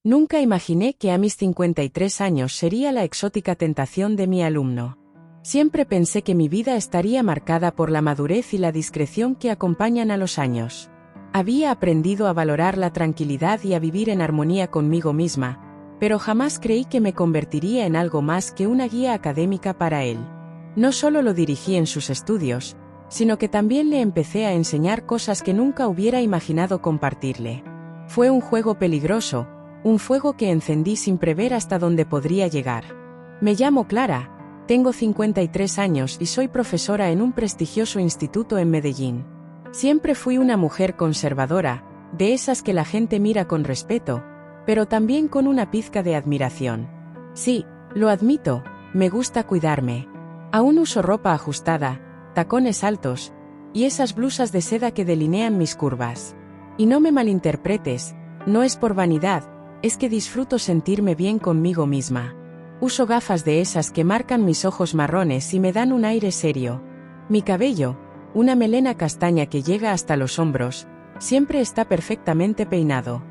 Nunca imaginé que a mis 53 años sería la exótica tentación de mi alumno. Siempre pensé que mi vida estaría marcada por la madurez y la discreción que acompañan a los años. Había aprendido a valorar la tranquilidad y a vivir en armonía conmigo misma, pero jamás creí que me convertiría en algo más que una guía académica para él. No solo lo dirigí en sus estudios, sino que también le empecé a enseñar cosas que nunca hubiera imaginado compartirle. Fue un juego peligroso, un fuego que encendí sin prever hasta dónde podría llegar. Me llamo Clara, tengo 53 años y soy profesora en un prestigioso instituto en Medellín. Siempre fui una mujer conservadora, de esas que la gente mira con respeto, pero también con una pizca de admiración. Sí, lo admito, me gusta cuidarme. Aún uso ropa ajustada, tacones altos, y esas blusas de seda que delinean mis curvas. Y no me malinterpretes, no es por vanidad, es que disfruto sentirme bien conmigo misma. Uso gafas de esas que marcan mis ojos marrones y me dan un aire serio. Mi cabello, una melena castaña que llega hasta los hombros, siempre está perfectamente peinado.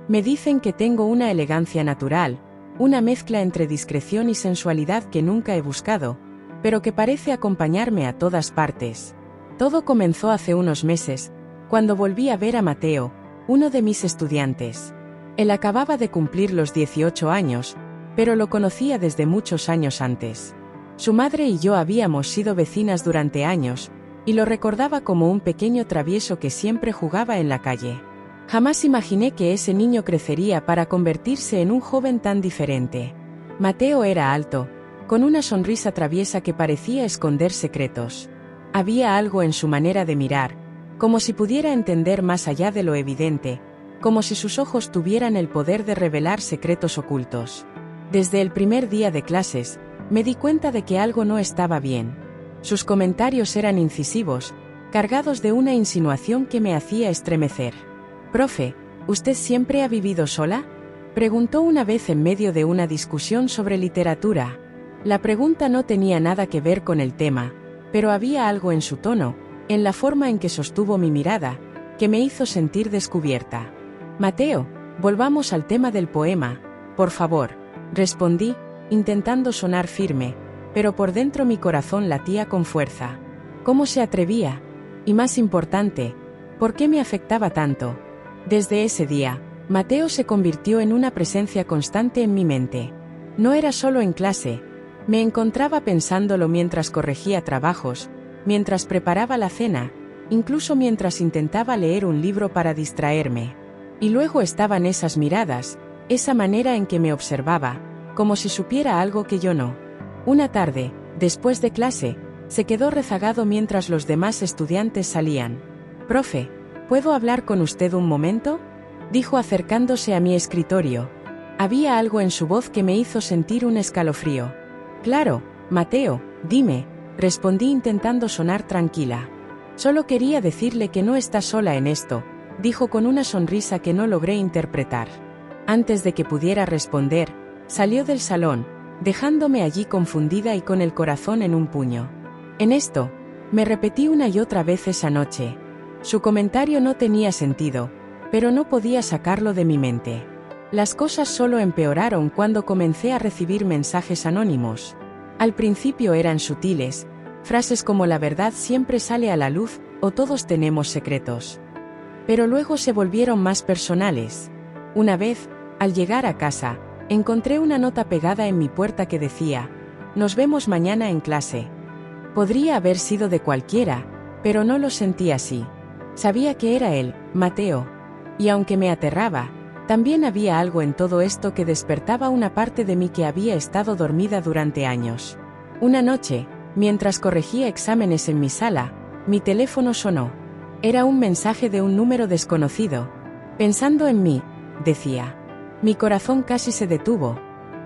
Me dicen que tengo una elegancia natural, una mezcla entre discreción y sensualidad que nunca he buscado, pero que parece acompañarme a todas partes. Todo comenzó hace unos meses, cuando volví a ver a Mateo, uno de mis estudiantes. Él acababa de cumplir los 18 años, pero lo conocía desde muchos años antes. Su madre y yo habíamos sido vecinas durante años, y lo recordaba como un pequeño travieso que siempre jugaba en la calle. Jamás imaginé que ese niño crecería para convertirse en un joven tan diferente. Mateo era alto, con una sonrisa traviesa que parecía esconder secretos. Había algo en su manera de mirar, como si pudiera entender más allá de lo evidente, como si sus ojos tuvieran el poder de revelar secretos ocultos. Desde el primer día de clases, me di cuenta de que algo no estaba bien. Sus comentarios eran incisivos, cargados de una insinuación que me hacía estremecer. «Profe, ¿usted siempre ha vivido sola?», preguntó una vez en medio de una discusión sobre literatura. La pregunta no tenía nada que ver con el tema, pero había algo en su tono, en la forma en que sostuvo mi mirada, que me hizo sentir descubierta. «Mateo, volvamos al tema del poema, por favor», respondí, intentando sonar firme, pero por dentro mi corazón latía con fuerza. ¿Cómo se atrevía? Y más importante, ¿por qué me afectaba tanto? Desde ese día, Mateo se convirtió en una presencia constante en mi mente. No era solo en clase, me encontraba pensándolo mientras corregía trabajos, mientras preparaba la cena, incluso mientras intentaba leer un libro para distraerme. Y luego estaban esas miradas, esa manera en que me observaba, como si supiera algo que yo no. Una tarde, después de clase, se quedó rezagado mientras los demás estudiantes salían. «Profe, ¿puedo hablar con usted un momento?», dijo acercándose a mi escritorio. Había algo en su voz que me hizo sentir un escalofrío. «Claro, Mateo, dime», respondí intentando sonar tranquila. «Solo quería decirle que no está sola en esto», dijo con una sonrisa que no logré interpretar. Antes de que pudiera responder, salió del salón, dejándome allí confundida y con el corazón en un puño. En esto, me repetí una y otra vez esa noche. Su comentario no tenía sentido, pero no podía sacarlo de mi mente. Las cosas solo empeoraron cuando comencé a recibir mensajes anónimos. Al principio eran sutiles, frases como «la verdad siempre sale a la luz» o «todos tenemos secretos». Pero luego se volvieron más personales. Una vez, al llegar a casa, encontré una nota pegada en mi puerta que decía: «Nos vemos mañana en clase». Podría haber sido de cualquiera, pero no lo sentí así. Sabía que era él, Mateo. Y aunque me aterraba, también había algo en todo esto que despertaba una parte de mí que había estado dormida durante años. Una noche, mientras corregía exámenes en mi sala, mi teléfono sonó. Era un mensaje de un número desconocido. «Pensando en mí», decía. Mi corazón casi se detuvo.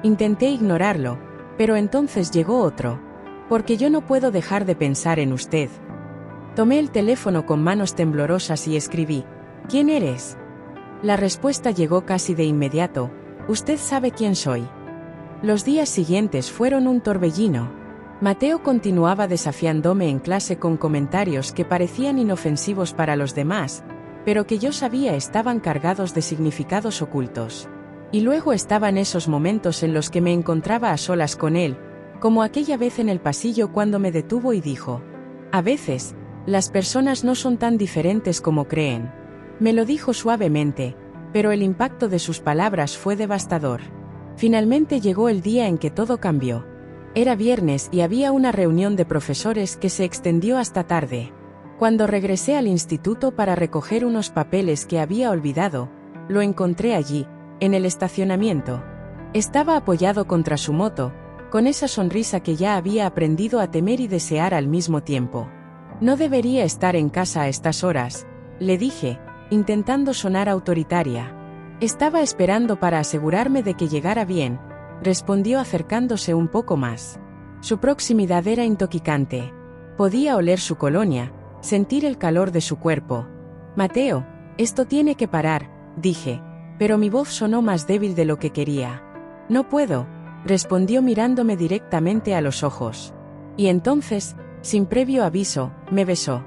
Intenté ignorarlo, pero entonces llegó otro. «Porque yo no puedo dejar de pensar en usted». Tomé el teléfono con manos temblorosas y escribí: «¿Quién eres?». La respuesta llegó casi de inmediato: «Usted sabe quién soy». Los días siguientes fueron un torbellino. Mateo continuaba desafiándome en clase con comentarios que parecían inofensivos para los demás, pero que yo sabía estaban cargados de significados ocultos. Y luego estaban esos momentos en los que me encontraba a solas con él, como aquella vez en el pasillo cuando me detuvo y dijo: a veces, las personas no son tan diferentes como creen. Me lo dijo suavemente, pero el impacto de sus palabras fue devastador. Finalmente llegó el día en que todo cambió. Era viernes y había una reunión de profesores que se extendió hasta tarde. Cuando regresé al instituto para recoger unos papeles que había olvidado, lo encontré allí, en el estacionamiento. Estaba apoyado contra su moto, con esa sonrisa que ya había aprendido a temer y desear al mismo tiempo. No debería estar en casa a estas horas, le dije, intentando sonar autoritaria. Estaba esperando para asegurarme de que llegara bien, respondió acercándose un poco más. Su proximidad era intoxicante. Podía oler su colonia, sentir el calor de su cuerpo. Mateo, esto tiene que parar, dije, pero mi voz sonó más débil de lo que quería. No puedo, respondió mirándome directamente a los ojos. Y entonces, sin previo aviso, me besó.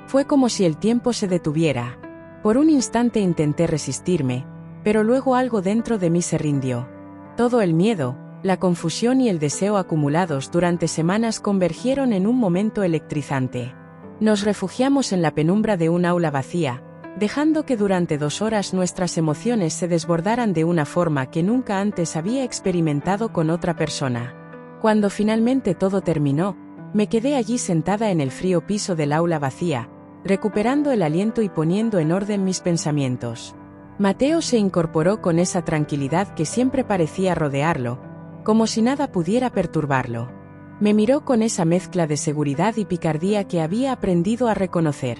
Fue como si el tiempo se detuviera. Por un instante intenté resistirme, pero luego algo dentro de mí se rindió. Todo el miedo, la confusión y el deseo acumulados durante semanas convergieron en un momento electrizante. Nos refugiamos en la penumbra de un aula vacía, dejando que durante 2 horas nuestras emociones se desbordaran de una forma que nunca antes había experimentado con otra persona. Cuando finalmente todo terminó, me quedé allí sentada en el frío piso del aula vacía, recuperando el aliento y poniendo en orden mis pensamientos. Mateo se incorporó con esa tranquilidad que siempre parecía rodearlo, como si nada pudiera perturbarlo. Me miró con esa mezcla de seguridad y picardía que había aprendido a reconocer.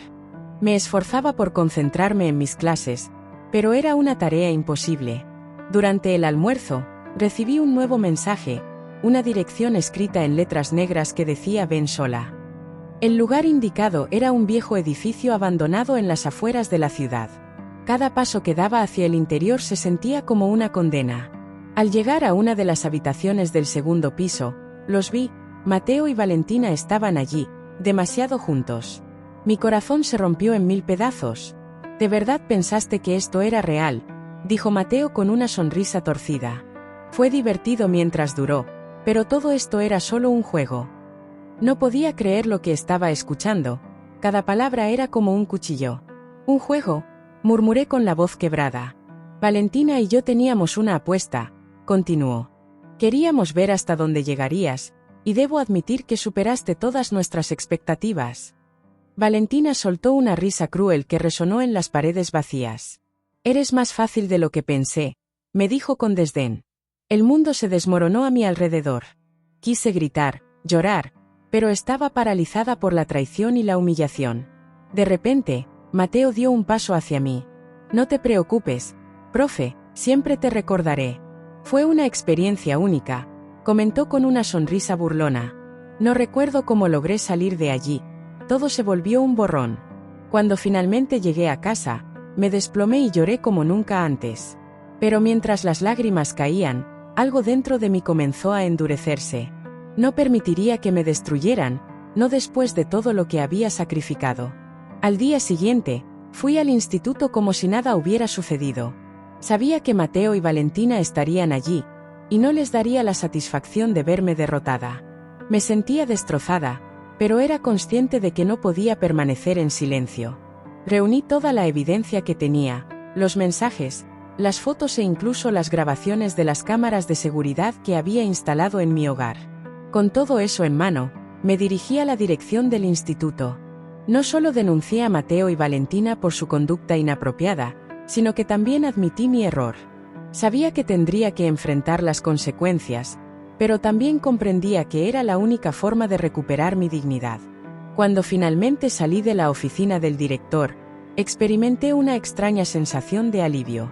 Me esforzaba por concentrarme en mis clases, pero era una tarea imposible. Durante el almuerzo, recibí un nuevo mensaje, una dirección escrita en letras negras que decía «Ven sola». El lugar indicado era un viejo edificio abandonado en las afueras de la ciudad. Cada paso que daba hacia el interior se sentía como una condena. Al llegar a una de las habitaciones del segundo piso, los vi. Mateo y Valentina estaban allí, demasiado juntos. Mi corazón se rompió en 1000 pedazos. ¿De verdad pensaste que esto era real?, dijo Mateo con una sonrisa torcida. Fue divertido mientras duró, pero todo esto era solo un juego. No podía creer lo que estaba escuchando. Cada palabra era como un cuchillo. ¿Un juego?, murmuré con la voz quebrada. Valentina y yo teníamos una apuesta, continuó. Queríamos ver hasta dónde llegarías, y debo admitir que superaste todas nuestras expectativas. Valentina soltó una risa cruel que resonó en las paredes vacías. Eres más fácil de lo que pensé, me dijo con desdén. El mundo se desmoronó a mi alrededor. Quise gritar, llorar, pero estaba paralizada por la traición y la humillación. De repente, Mateo dio un paso hacia mí. No te preocupes, profe, siempre te recordaré. Fue una experiencia única, comentó con una sonrisa burlona. No recuerdo cómo logré salir de allí. Todo se volvió un borrón. Cuando finalmente llegué a casa, me desplomé y lloré como nunca antes. Pero mientras las lágrimas caían, algo dentro de mí comenzó a endurecerse. No permitiría que me destruyeran, no después de todo lo que había sacrificado. Al día siguiente, fui al instituto como si nada hubiera sucedido. Sabía que Mateo y Valentina estarían allí, y no les daría la satisfacción de verme derrotada. Me sentía destrozada, pero era consciente de que no podía permanecer en silencio. Reuní toda la evidencia que tenía, los mensajes, las fotos e incluso las grabaciones de las cámaras de seguridad que había instalado en mi hogar. Con todo eso en mano, me dirigí a la dirección del instituto. No solo denuncié a Mateo y Valentina por su conducta inapropiada, sino que también admití mi error. Sabía que tendría que enfrentar las consecuencias, pero también comprendía que era la única forma de recuperar mi dignidad. Cuando finalmente salí de la oficina del director, experimenté una extraña sensación de alivio.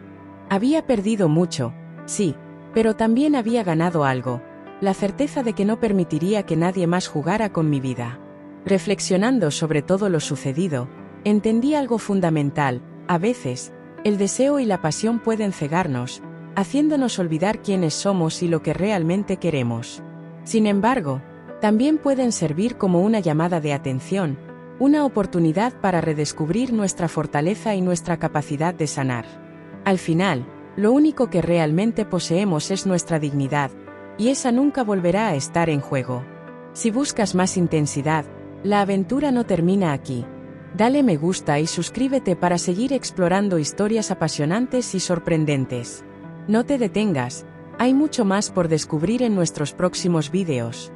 Había perdido mucho, sí, pero también había ganado algo, la certeza de que no permitiría que nadie más jugara con mi vida. Reflexionando sobre todo lo sucedido, entendí algo fundamental: a veces, el deseo y la pasión pueden cegarnos, haciéndonos olvidar quiénes somos y lo que realmente queremos. Sin embargo, también pueden servir como una llamada de atención, una oportunidad para redescubrir nuestra fortaleza y nuestra capacidad de sanar. Al final, Lo único que realmente poseemos es nuestra dignidad, y esa nunca volverá a estar en juego. Si buscas más intensidad, la aventura no termina aquí. Dale me gusta y suscríbete para seguir explorando historias apasionantes y sorprendentes. No te detengas, hay mucho más por descubrir en nuestros próximos vídeos.